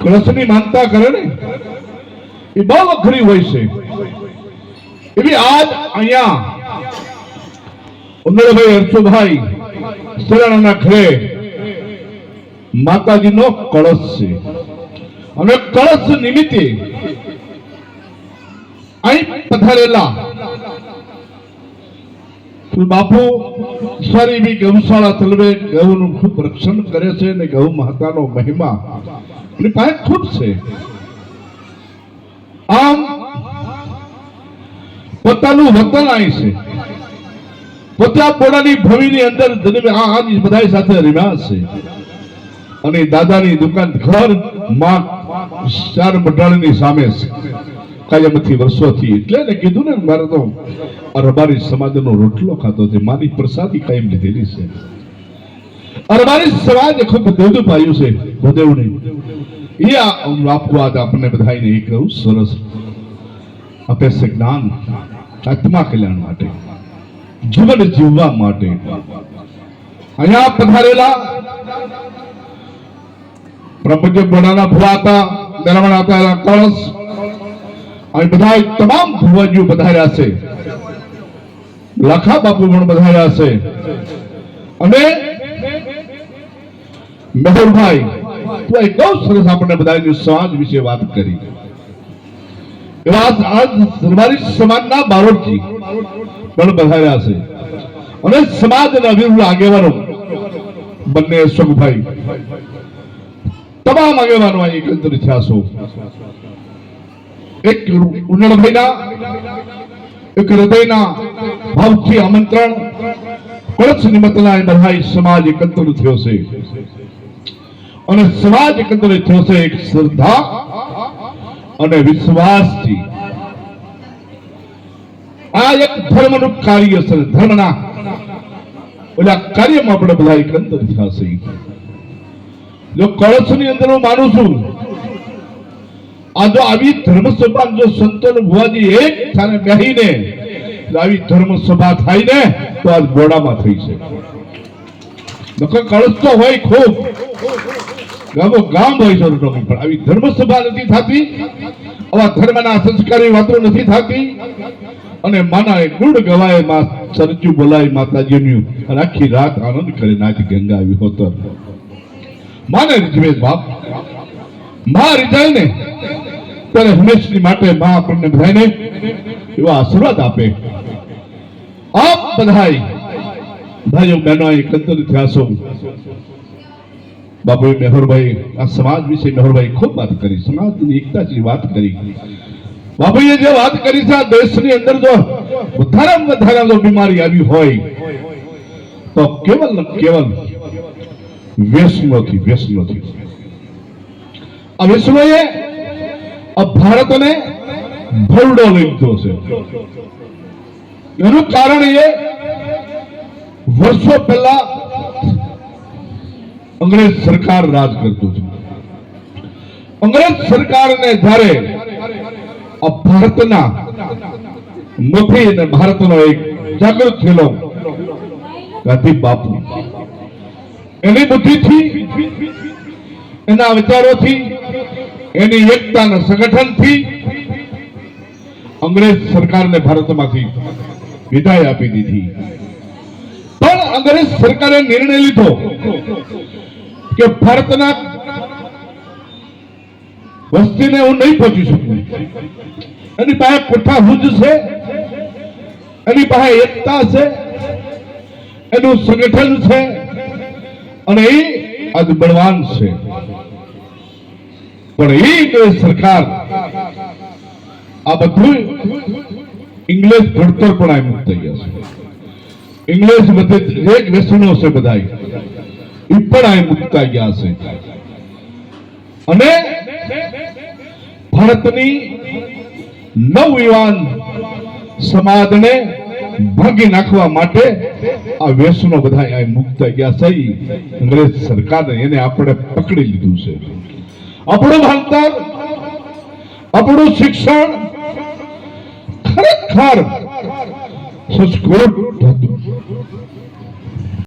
કળશની માનતા કરે ને એ બહુ અઘરી હોય છે. એવી આજ અહીંયા ઉંદરભાઈ હર્ષુભાઈ શરણના ઘરે માતાજીનો કળશ છે અને કળશ નિમિત્તે અહીં પધારેલા બાપુ સારી એવી ગૌશાળા તલવે ગૌનું ખૂબ રક્ષણ કરે છે અને ગૌ માતાનો મહિમા એની પાસે ખૂબ છે. આમ પોતાનું વતન અહીં છે, પોતા પોતાની ભવીની અંદર આ બધા સાથે રહ્યા છે અને દાદાની દુકાન ઘર માં 4 મઢાળની સામે છે કાયમથી વર્ષોથી. એટલે ને કીધું ને મારે તો અરબારી સમાજનો રોટલો ખાતો છે, માની પ્રસાદી કાયમ લીધેલી છે. અરબારી સમાજ ખૂબ દૂધ પાયું છે ભદેવને. એ આપવું આજ આપણને બધાને એક કહું સરસ આપે છે જ્ઞાન આત્મા કલ્યાણ માટે, જીવન જીવવા માટે. અહીંયા પધારેલા પ્રપંચ બોડાના ભુવા હતા, દરમણ હતા, કળશ અને બધા તમામ ભુવાજીઓ પધાર્યા છે. લાખા બાપુ પણ પધાર્યા છે અને મેહુલભાઈ તો એક બહુ સરસ આપણે બધાની સમાજ વિશે વાત કરી. એવા આજ દરબારી સમાજના બારોટજી પણ પધાર્યા છે અને સમાજના વિરુદ્ધ આગેવાનો બંને અશોકભાઈ તમામ આગેવાનો અહીં એકત્રિત થયા છો. એક ઉનળભાઈના એક હૃદયના ભાવથી આમંત્રણ કળશ નિમિત્તના બધા સમાજ એકત્રિત થયો છે અને સમાજ એકત્રિત થયો છે એક શ્રદ્ધા અને વિશ્વાસથી. આ એક ધર્મનું કાર્ય છે, ધર્મના ઓલા કાર્યમાં આપણે બધા એકત્રિત થયા છે. જો કળશની અંદર હું માનું છું આ જો આવી ધર્મસભા જો સંતો ભુવાજી એક સ્થાને બેહીને આવી ધર્મસભા થાય ને તો આજ બોડામાં થઈ છે. કળશ તો હોય ખૂબ ગામો ગામ હોય છે પણ આવી ધર્મસભા નથી થતી, આવા ધર્મના સંસ્કારી વાતો નથી થતી અને માના ગુણ ગવાય માં સરચું બોલાય માતાજીનું અને આખી રાત આનંદ કરે નાચ ગંગા આવી હોતર માને રીઝવે બાપ. માં રીઝાય ને ત્યારે હંમેશની માટે માં આપણને બધાને એવા આશીર્વાદ આપે. આપ બધાય ભાઈઓ બહેનો એકત્રિત થયા છો. બાપુએ મેહરભાઈ આ સમાજ વિશે મેહરભાઈ ખૂબ વાત કરી, સમાજની એકતાની વાત કરી. બાપુએ જે વાત કરી છે આ દેશની અંદર જો વધારેમાં વધારે જો બીમારી આવી હોય તો કેવલ ને કેવલ વ્યસનોથી આ વિશ્વએ ભારતને ભરડો લઈ લીધો છે. એનું કારણ એ વર્ષો પહેલા અંગ્રેજ સરકાર રાજ કરતું છે. અંગ્રેજ સરકારને જ્યારે ભારતના મોથી અને ભારતનો એક જાગૃત થયેલો ગાંધી બાપુ એની બુદ્ધિથી એના વિચારોથી એની એકતાના સંગઠનથી અંગ્રેજ સરકારને ભારતમાંથી વિદાય આપી દીધી. પણ અંગ્રેજ સરકારે નિર્ણય લીધો કે ભારતના વસ્તીને હું નહીં પહોંચી શકું. એની પાસે કોઠા હુજ છે, એની પાસે એકતા છે, એનું સંગઠન છે અને એ આજ બળવાન છે. પણ એ ઇંગ્રેજ સરકાર આ બધું ઇંગ્લેશ ભણતર પણ આ મુક્ત થઈ ગયા છે. ઇંગ્લેશ બધે જે વ્યસનો છે બધા એ પણ આ મુક્ત થઈ ગયા છે અને ભારતની નવયુવાન સમાજને ભાગી નાખવા માટે આ વ્યસનો બધા આ મુક્ત થઈ ગયા છે. અંગ્રેજ સરકારે એને આપણે પકડી લીધું છે. આપણું ભણતર, આપણું શિક્ષણ ખરેખર સંસ્કૃત હતું.